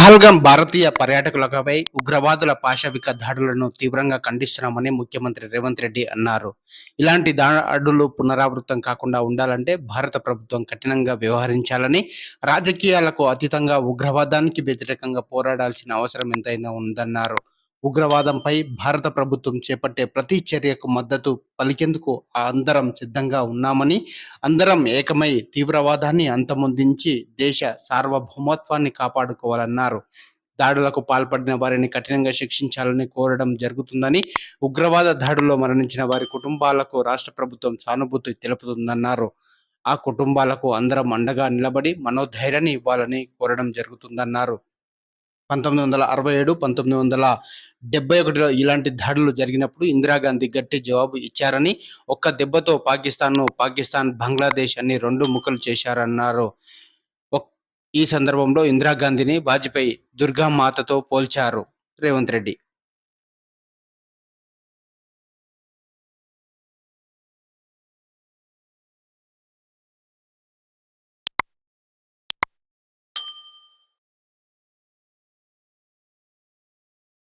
పహల్గాం భారతీయ పర్యాటకులపై ఉగ్రవాదుల పాశవిక దాడులను తీవ్రంగా ఖండిస్తున్నామని ముఖ్యమంత్రి రేవంత్ రెడ్డి అన్నారు. ఇలాంటి దాడులు పునరావృతం కాకుండా ఉండాలంటే భారత ప్రభుత్వం కఠినంగా వ్యవహరించాలని, రాజకీయాలకు అతీతంగా ఉగ్రవాదానికి వ్యతిరేకంగా పోరాడాల్సిన అవసరం ఎంతైనా ఉందన్నారు. ఉగ్రవాదంపై భారత ప్రభుత్వం చేపట్టే ప్రతి చర్యకు మద్దతు పలికేందుకు అందరం సిద్ధంగా ఉన్నామని, అందరం ఏకమై తీవ్రవాదాన్ని అంతమొందించి దేశ సార్వభౌమత్వాన్ని కాపాడుకోవాలన్నారు. దాడులకు పాల్పడిన వారిని కఠినంగా శిక్షించాలని కోరడం జరుగుతుందని, ఉగ్రవాద దాడుల్లో మరణించిన వారి కుటుంబాలకు రాష్ట్ర ప్రభుత్వం సానుభూతి తెలుపుతుందన్నారు. ఆ కుటుంబాలకు అందరం అండగా నిలబడి మనోధైర్యాన్ని ఇవ్వాలని కోరడం జరుగుతుందన్నారు. 1967, 1971లో ఇలాంటి దాడులు జరిగినప్పుడు ఇందిరాగాంధీ గట్టి జవాబు ఇచ్చారని, ఒక్క దెబ్బతో పాకిస్తాన్, బంగ్లాదేశ్ అని రెండు ముక్కలు చేశారన్నారు. ఈ సందర్భంలో ఇందిరాగాంధీని వాజ్పేయి దుర్గామాతతో పోల్చారు రేవంత్ రెడ్డి.